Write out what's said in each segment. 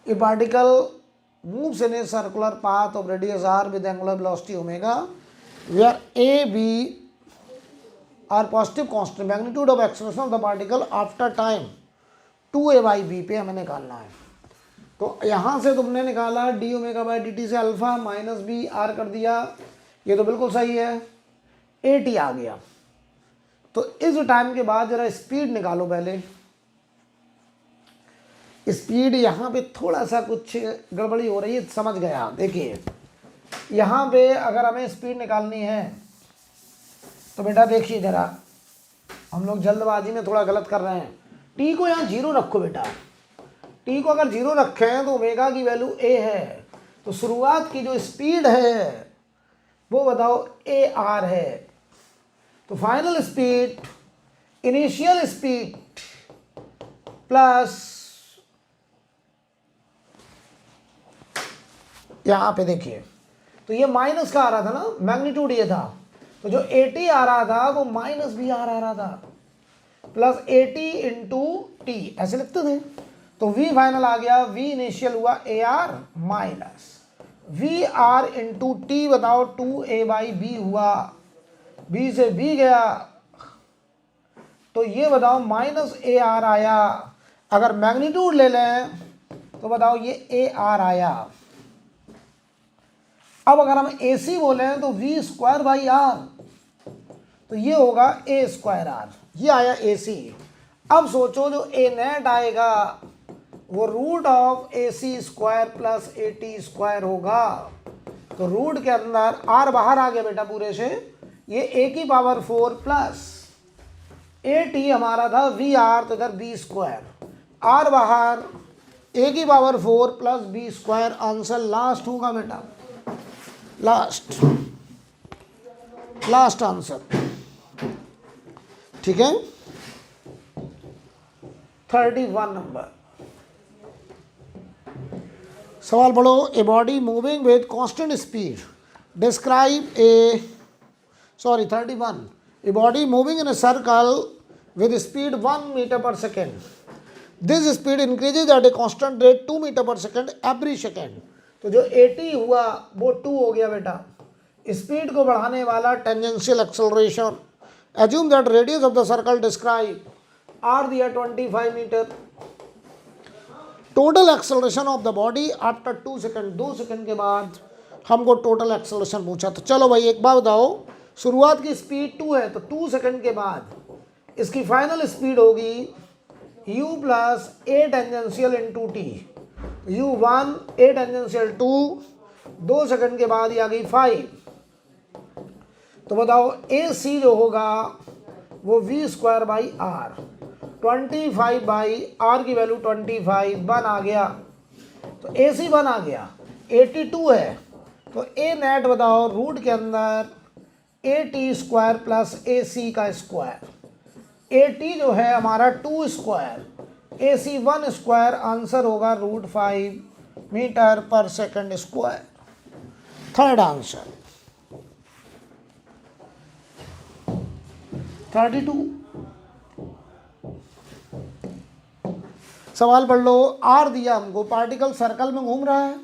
A particle moves in a circular path of radius r with angular velocity omega where a b are positive constant, magnitude of acceleration of the particle after time 2a by b पे हमें निकालना है। तो यहाँ से तुमने निकाला D omega by D T से अल्फा माइनस बी आर कर दिया, ये तो बिल्कुल सही है, ए टी आ गया। तो इस टाइम के बाद जरा स्पीड निकालो पहले। स्पीड यहाँ पे थोड़ा सा कुछ गड़बड़ी हो रही है, समझ गया। देखिए यहाँ पे अगर हमें स्पीड निकालनी है तो बेटा देखिए जरा, हम लोग जल्दबाजी में थोड़ा गलत कर रहे हैं। टी को यहाँ 0 रखो बेटा, टी को अगर 0 रखे हैं तो ओमेगा की वैल्यू ए है, तो शुरुआत की जो स्पीड है वो बताओ ए आर है। तो final speed, initial speed plus यहाँ पे देखिए, तो ये माइनस का आ रहा था ना, मैग्नीट्यूड ये था, तो जो 80 आ रहा था वो माइनस भी आ रहा था, प्लस 80 इंटू टी ऐसे लिखते थे। तो v फाइनल आ गया, v इनिशियल हुआ A R minus V R into T बताओ 2a बाई बी हुआ, b से b गया तो ये बताओ माइनस ए आर आया। अगर मैग्नीट्यूड ले लें तो बताओ ये ए आर आया। अब अगर हम ए सी बोलें तो वी स्क्वायर बाई आर, तो ये होगा ए स्क्वायर आर, ये आया ए सी। अब सोचो जो ए नेट आएगा वो root of A C square plus A T square होगा। तो रूट के अंदर आर बाहर आ गया बेटा पूरे से, ये ए की पावर 4 प्लस ए टी हमारा था वी आर, तो इधर बी स्क्वायर, आर बाहर, ए की power 4 plus B square. Answer last होगा बेटा, लास्ट आंसर, ठीक है। 31 नंबर सवाल पढ़ो। A body moving with constant speed describe 31। A body moving in a circle with speed 1 metre per second, this speed increases at a constant rate 2 metre per second every second. तो जो 80 हुआ वो 2 हो गया बेटा, speed को बढ़ाने वाला tangential acceleration. Assume that radius of the circle describe, R दिया 25 metre. Total acceleration of the body after 2 second, 2 second के बाद हमको टोटल एक्सेलरेशन पूछा। तो चलो भाई एक बात बताओ, शुरुआत की स्पीड 2 है, तो 2 सेकेंड के बाद इसकी फाइनल स्पीड होगी u प्लस ए टेंजेंशियल इंटू टी, u1 ए टेंजेंशियल 2, 2 सेकेंड के बाद ये आ गई 5। तो बताओ ए सी जो होगा वो V square by R, 25 by R की वैल्यू 25 1 आ गया, तो ए सी 1 आ गया। 82 है तो ए नेट बताओ रूट के अंदर ए टी स्क्वायर प्लस ए सी का स्क्वायर, ए टी जो है हमारा 2 स्क्वायर, ए सी 1 स्क्वायर, आंसर होगा √5 मीटर पर सेकंड स्क्वायर। Third answer 32। सवाल पढ़ लो। आर दिया हमको, पार्टिकल सर्कल में घूम रहा है,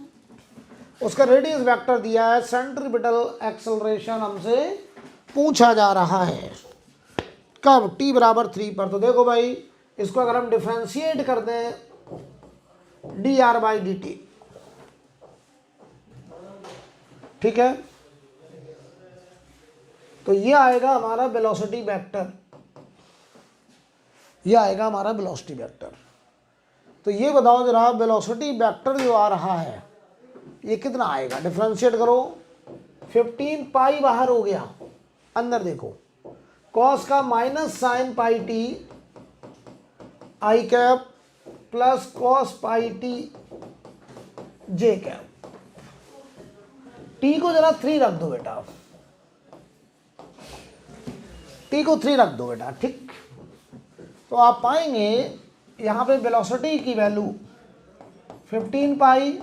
उसका रेडियस वेक्टर दिया है, सेंट्रीपिटल एक्सेलरेशन हमसे पूछा जा रहा है कब, t बराबर 3 पर। तो देखो भाई इसको अगर हम डिफ्रेंशिएट कर दें D R by D T, ठीक है, तो ये आएगा हमारा वेलोसिटी वेक्टर, ये आएगा हमारा वेलोसिटी वेक्टर। तो ये बताओ जरा वेलोसिटी वेक्टर जो आ रहा है ये कितना आएगा, डिफ्रेंशिएट करो। 15 पाई बाहर हो गया, अंदर देखो, कॉस का minus sine pi T I cap plus cos pi T J cap. T को जरा 3 रख दो बेटा, टी को 3 रख दो बेटा, ठीक। तो आप पाएंगे यहाँ पे वेलोसिटी की वैल्यू 15 पाई,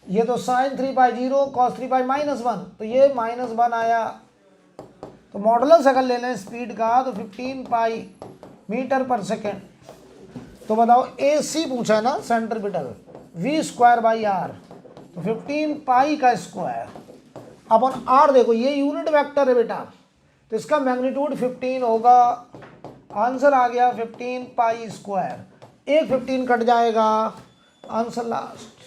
ये तो साइन 3 पाई 0 कॉस 3 पाई -1, तो ये -1 आया। तो मॉडुलस अगर ले लें स्पीड का तो 15 पाई मीटर पर सेकेंड। तो बताओ ए सी पूछा है ना centripetal, V square by R, तो 15 पाई का स्क्वायर अपन आर, देखो ये यूनिट वेक्टर है बेटा, तो इसका मैग्नीट्यूड 15 होगा। आंसर आ गया 15 पाई स्क्वायर, एक 15 कट जाएगा, आंसर लास्ट।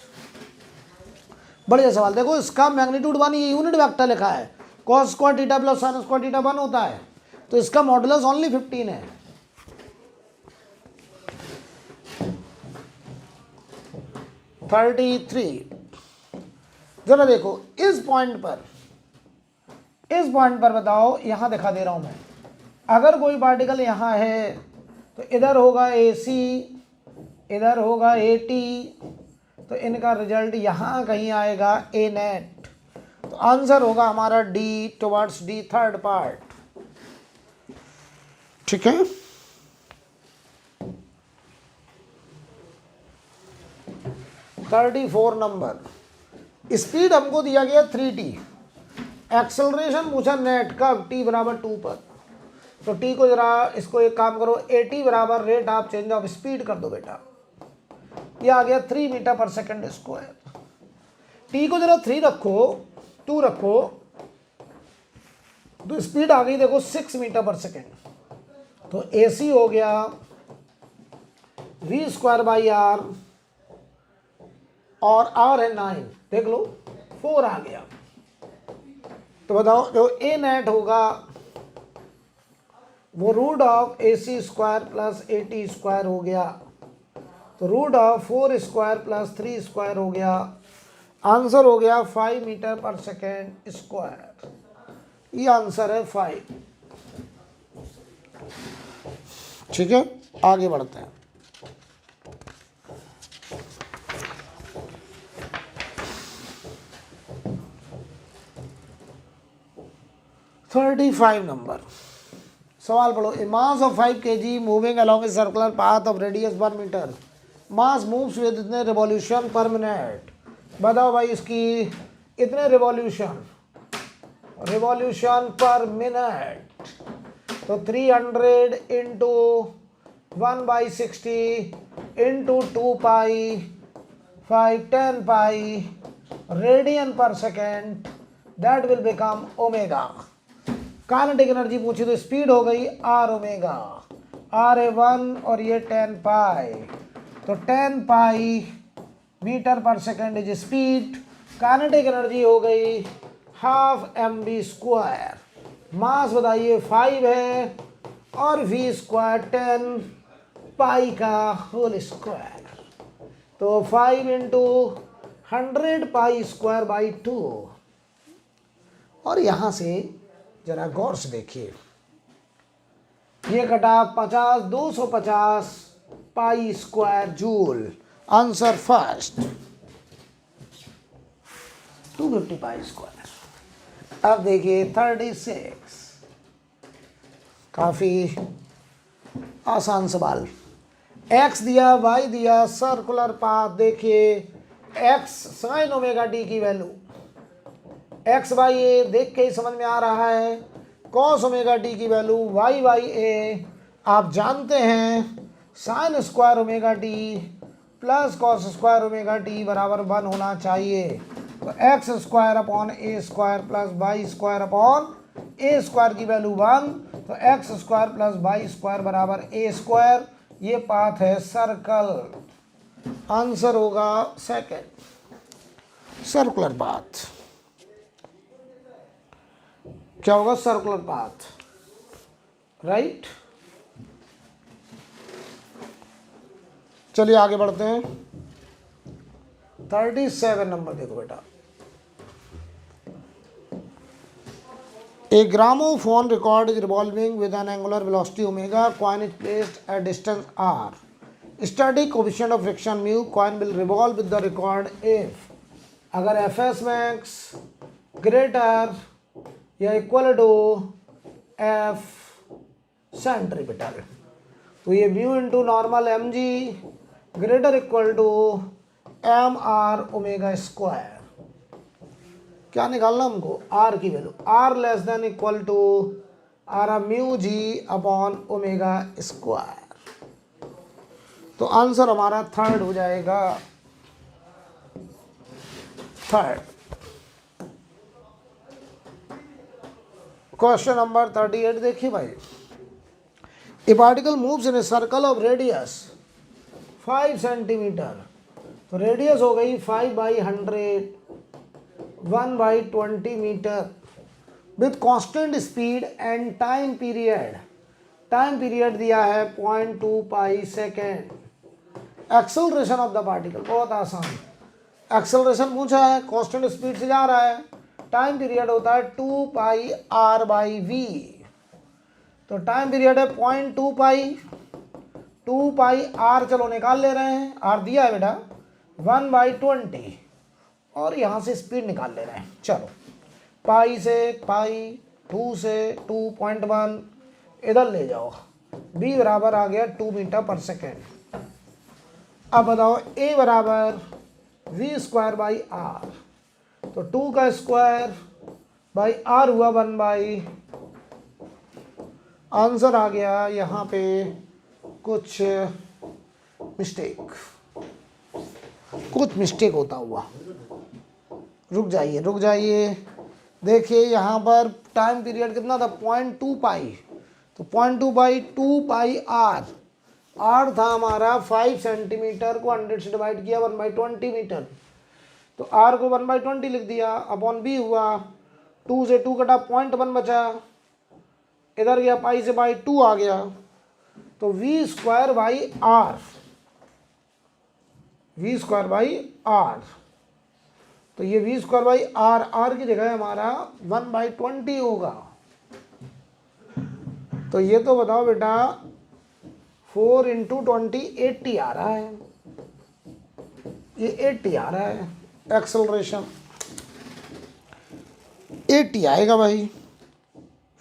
बढ़िया सवाल। देखो इसका मैग्नीट्यूड 1, ये यूनिट वेक्टर लिखा है, cos square theta plus sin square theta 1 होता है, तो इसका मॉडुलस ओनली 15 है। थर्टी थ्री, जरा देखो इस पॉइंट पर बताओ, यहां दिखा दे रहा हूं मैं, अगर कोई पार्टिकल यहां है तो इधर होगा AC, इधर होगा AT, तो इनका रिजल्ट यहां कहीं आएगा A नेट, तो आंसर होगा हमारा D, towards D, third part. ठीक है, $34 नंबर। स्पीड हमको दिया गया 3t, एक्सेलरेशन पूछा नेट कब, t बराबर 2 पर, तो t को जरा इसको एक काम करो, AT बराबर rate of change of speed कर दो बेटा, ये आ गया 3 मीटर पर सेकंड स्क्वायर। t को जरा 3 रखो, 2 रखो, तो स्पीड आ गई देखो 6 मीटर पर सेकंड, तो AC हो गया v स्क्वायर बाई आर, और r है 9, देख लो 4 आ गया, तो बताओ जो A नेट होगा वो root of AC square plus AT square हो गया, तो root of 4 square plus 3 square हो गया, आंसर हो गया 5 मीटर पर सेकेंड स्क्वायर, ये आंसर है 5। ठीक है, आगे बढ़ते हैं। $35 नंबर, सवाल पढ़ो। A mass of 5 kg moving along a circular path of radius 1 metre, mass moves with इतने रिवॉल्यूशन पर मिनट, बताओ भाई इसकी इतने रिवॉल्यूशन पर मिनट, तो 300 into 1/60 into 2 pi 5 pi radian per second, that will become omega. Kinetic energy पूछी तो speed हो गई r ओमेगा, r है 1 और ये 10 पाई, तो 10 पाई metre per second is speed. Kinetic energy हो गई हाफ mv स्क्वायर, मास बताइए 5 है, और v स्क्वायर 10 पाई का होल स्क्वायर, तो 5 इंटू 100 पाई स्क्वायर बाई 2। और यहां से जरा गौर से देखिए, ये कटा 50, 250 pi square joule, answer first 250 pi square. अब देखिए 36, काफी आसान सवाल, x दिया, y दिया, सर्कुलर पाथ, देखिए x साइन ओमेगा टी की वैल्यू, एक्स बाई ए देख के ही समझ में आ रहा है, कॉस ओमेगा टी की वैल्यू वाई बाई ए, आप जानते हैं sine square omega T plus cos square omega T बराबर 1 होना चाहिए, तो X square upon A square plus Y square upon A square की वैल्यू 1, तो X square plus Y square बराबर ए स्क्वायर, ये पाथ है सर्कल, आंसर होगा सेकंड सर्कुलर पाथ। क्या होगा, सर्कुलर पाथ, राइट। चलिए आगे बढ़ते हैं। 37 नंबर देखो बेटा, a gramophone record is revolving with an angular velocity omega, coin is placed at distance r, static coefficient of friction mu, coin will revolve with the record if, अगर FS max greater या equal to F centripetal, तो ये mu into normal M G greater equal to M R omega square, क्या निकालना हमको, R की value, R less than equal to R mu G upon omega square, तो answer हमारा third हो जाएगा। थर्ड क्वेश्चन नंबर 38 देखिए भाई, a particle moves in a circle of radius 5 centimetre, तो रेडियस हो गई 5/100, 1/20 metre with constant speed and time period दिया है 0.2 pi second. Acceleration of the particle, बहुत आसान, एक्सेलरेशन पूछा है, कांस्टेंट स्पीड से जा रहा है, टाइम पीरियड होता है 2 पाई r/v, तो टाइम पीरियड है 0.2 पाई, 2 पाई r चलो निकाल ले रहे हैं, r दिया है बेटा 1/20 और यहाँ से स्पीड निकाल ले रहे हैं। चलो पाई से पाई, 2 से 2.1 इधर ले जाओ, b बराबर आ गया 2 मीटर पर सेकेंड। अब बताओ a बराबर v²/r, तो 2 का स्क्वायर बाई r हुआ 1/, आंसर आ गया यहाँ पे कुछ मिस्टेक होता हुआ। रुक जाइए, देखिए यहाँ पर टाइम पीरियड कितना था 0.2 पाई, तो 0.2 बाई 2 पाई आर था हमारा 5 सेंटीमीटर को 100 से डिवाइड किया 1/20 मीटर, तो आर को 1/20 लिख दिया, अपॉन बी हुआ 2 से 2 कटा 0.1 बचा, इधर गया पाई से बाई 2 आ गया, तो v²/r, तो ये v²/r, r की जगह हमारा 1/20 होगा, तो ये तो बताओ बेटा 4 × 20 80 आ रहा है, ये 80 आ रहा है, एक्सेलरेशन 80 आएगा भाई,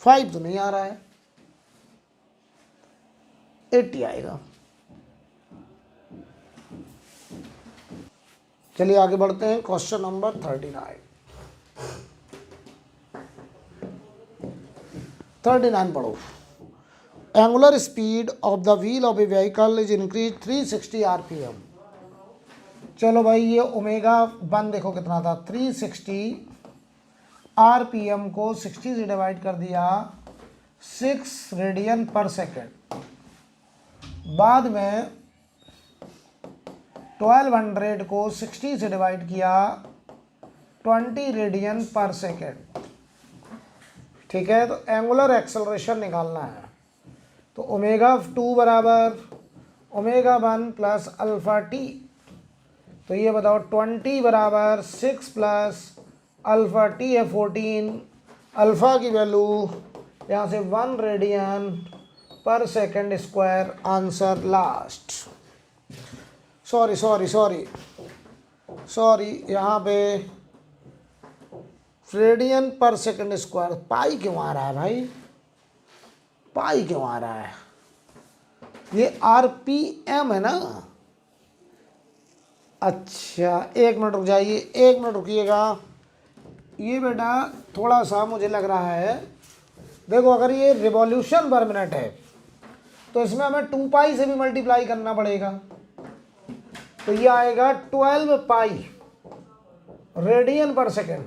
5 तो नहीं आ रहा है, 80 आएगा। चलिए आगे बढ़ते हैं, क्वेश्चन नंबर 39 पढ़ो। Angular speed of the wheel of A vehicle is increase 360 rpm। चलो भाई ये ओमेगा 1 देखो कितना था 360 rpm को 60 से डिवाइड कर दिया 6 रेडियन पर सेकेंड, बाद में 1200 को 60 से डिवाइड किया 20 रेडियन पर सेकेंड, ठीक है। तो एंगुलर एक्सेलरेशन निकालना है, तो ओमेगा 2 बराबर ओमेगा 1 प्लस अल्फा टी, तो ये बताओ 20 बराबर 6 प्लस अल्फा टी है 14, अल्फा की वैल्यू यहाँ से 1 radian per second square, answer last. Sorry यहाँ पे रेडियन पर सेकेंड स्क्वायर, पाई क्यों आ रहा है भाई, पाई क्यों आ रहा है, ये आरपीएम है ना। अच्छा एक मिनट रुक जाइए, एक मिनट रुकिएगा, ये बेटा थोड़ा सा मुझे लग रहा है, देखो अगर ये रिवॉल्यूशन पर मिनट है तो इसमें हमें 2 पाई से भी मल्टीप्लाई करना पड़ेगा, तो ये आएगा 12 पाई रेडियन पर सेकेंड,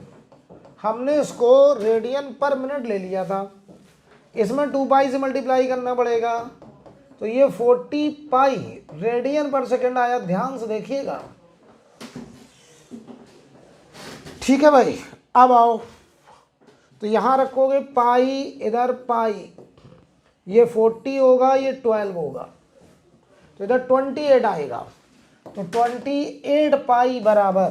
हमने इसको रेडियन पर मिनट ले लिया था, इसमें 2 पाई से मल्टीप्लाई करना पड़ेगा, तो ये 40 पाई रेडियन पर सेकेंड आया, ध्यान से देखिएगा, ठीक है भाई। अब आओ, तो यहाँ रखोगे पाई, इधर पाई, ये 40 होगा, ये 12 होगा, तो इधर 28 आएगा, तो 28 पाई बराबर,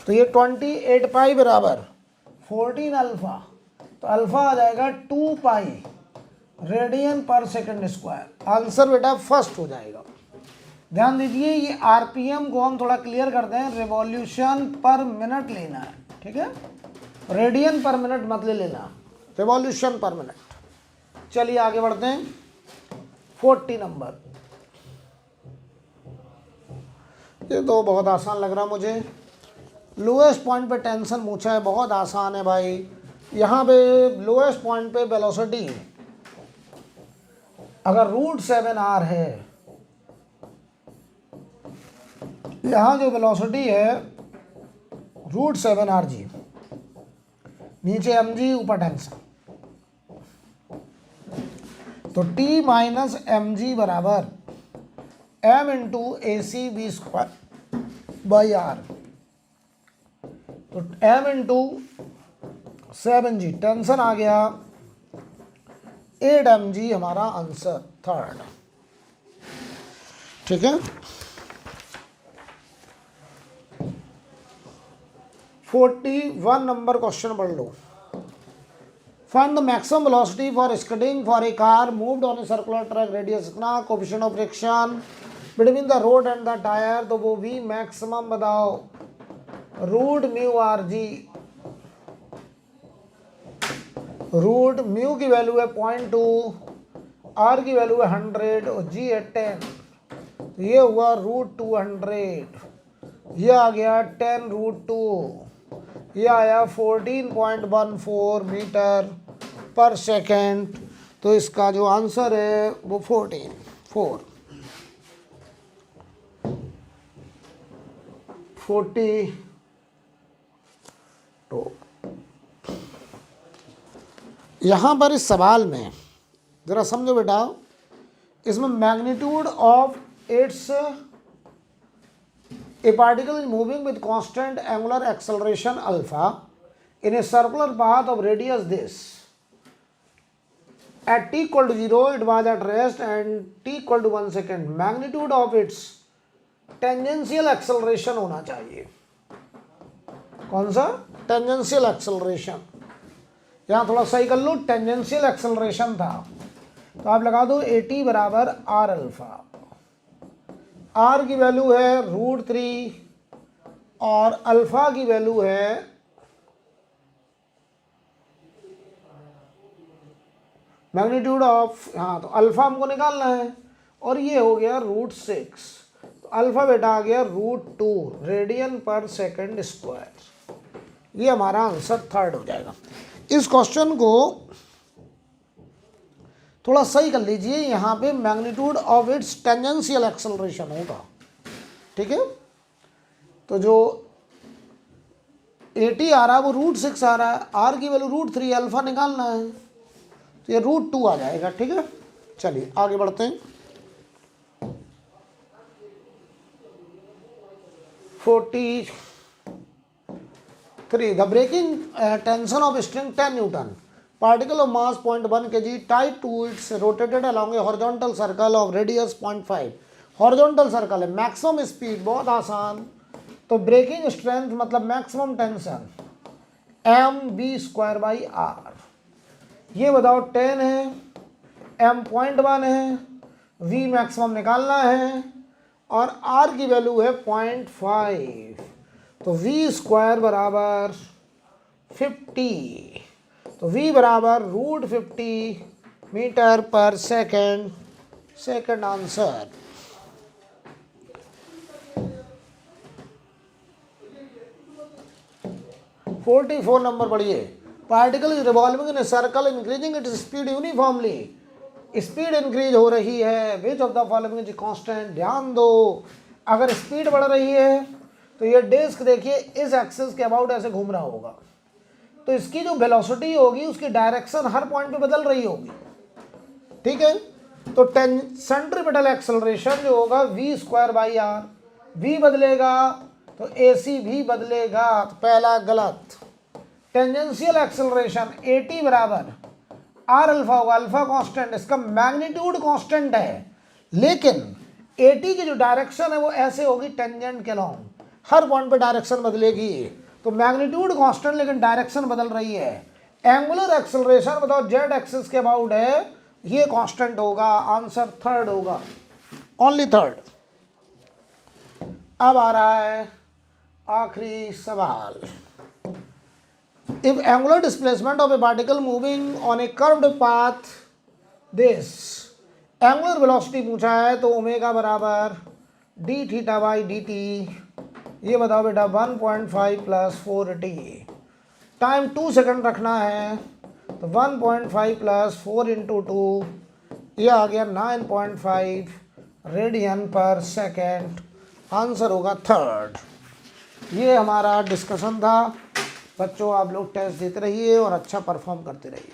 तो ये 28 पाई बराबर 14 अल्फा, तो अल्फा आ जाएगा 2 पाई radian per second square, answer बेटा फर्स्ट हो जाएगा। ध्यान दीजिए ये आरपीएम को हम थोड़ा क्लियर करते हैं, रिवॉल्यूशन पर मिनट लेना है, ठीक है, रेडियन पर मिनट मत ले लेना, रिवॉल्यूशन पर मिनट। चलिए आगे बढ़ते हैं, 40 नंबर, ये तो बहुत आसान लग रहा मुझे, लोएस्ट पॉइंट पे टेंशन पूछा है, बहुत आसान है भाई। यहाँ पे लोएस्ट पॉइंट पे वेलोसिटी अगर √7r है, यहाँ जो वेलोसिटी है √7 rg, नीचे mg ऊपर टेंशन, तो t माइनस एम जी बराबर m into A C V square by R. तो m इंटू 7g टेंशन आ गया, 8 mg हमारा आंसर थर्ड। ठीक है, 41 नंबर क्वेश्चन पढ़ लो। Find the maximum velocity for skidding for a car moved on a circular track radius इतना, coefficient of friction between the road and the tire, तो वो v maximum बताओ, root mu R G, root mu की value है 0.2, are की value है 100 और जी है 10, तो ये हुआ √200, ये आ गया 10√2, ये आया 14.14 मीटर पर सेकेंड। तो इसका जो आंसर है वो 42। यहाँ पर इस सवाल में ज़रा समझो बेटा, इसमें magnitude of it's a particle is moving with constant angular acceleration alpha in A circular path of radius this, at t equal to 0 it was at rest and t equal to 1 second, magnitude of its tangential acceleration होना चाहिए। कौन सा? Tangential acceleration. यहाँ थोड़ा सही कर लो, tangential acceleration था, तो आप लगा दो AT बराबर आर अल्फा। आर की वैल्यू है √3 और अल्फा की वैल्यू है मैग्नीट्यूड ऑफ, हाँ तो अल्फा हमको निकालना है, और ये हो गया √6, तो अल्फा बेटा आ गया √2 रेडियन पर सेकंड स्क्वायर। ये हमारा आंसर थर्ड हो जाएगा। इस क्वेश्चन को थोड़ा सही कर लीजिए, यहाँ पे magnitude of its tangential acceleration होगा। ठीक है, तो जो AT आ रहा है वो √6 आ रहा है, आर की वैल्यू √3, अल्फा निकालना है, तो ये √2 आ जाएगा। ठीक है, चलिए आगे बढ़ते हैं। 43 the breaking tension of string 10 newton, particle of mass 0.1 kg tied to its rotated along a horizontal circle of radius 0.5, horizontal circle है, मैक्सिमम स्पीड, बहुत आसान, तो ब्रेकिंग स्ट्रेंथ मतलब मैक्सिमम टेंशन mv²/r। ये बताओ 10 है, m 0.1 है, v मैक्सिमम निकालना है, और r की वैल्यू है 0.5, तो v² बराबर 50, तो v बराबर √50 metre per second, second answer. (44) number पढ़िए। Particle is revolving in a circle increasing its speed uniformly, speed increase हो रही है, which of the following is constant. ध्यान दो, अगर स्पीड बढ़ रही है तो ये डिस्क देखिए इस एक्सिस के अबाउट ऐसे घूम रहा होगा, तो इसकी जो वेलोसिटी होगी उसकी डायरेक्शन हर पॉइंट पे बदल रही होगी। ठीक है, तो सेंट्रीपिटल एक्सेलरेशन जो होगा v²/r, v बदलेगा तो AC भी बदलेगा, तो पहला गलत। टेंजेंशियल एक्सेलरेशन AT बराबर आर अल्फा होगा, अल्फा कांस्टेंट, इसका मैग्नीट्यूड कांस्टेंट है, लेकिन AT की जो डायरेक्शन है वो ऐसे होगी टेंजेंट के लॉन्ग, हर पॉइंट पे डायरेक्शन बदलेगी, तो मैग्नीट्यूड कांस्टेंट लेकिन डायरेक्शन बदल रही है। एंगुलर एक्सेलरेशन बताओ जेड एक्सिस के अबाउट है, ये कांस्टेंट होगा, आंसर थर्ड होगा, ओनली थर्ड। अब आ रहा है आखिरी सवाल। If angular displacement of A particle moving on A curved path this, angular velocity पूछा है, तो ओमेगा बराबर dθ/dt, ये बताओ बेटा 1.5 + 4t, टाइम 2 सेकंड रखना है, तो 1.5 + 4 × 2, ये आ गया 9.5 रेडियन पर सेकेंड, आंसर होगा थर्ड। ये हमारा डिस्कशन था। बच्चों आप लोग टेस्ट देते रहिए और अच्छा परफॉर्म करते रहिए।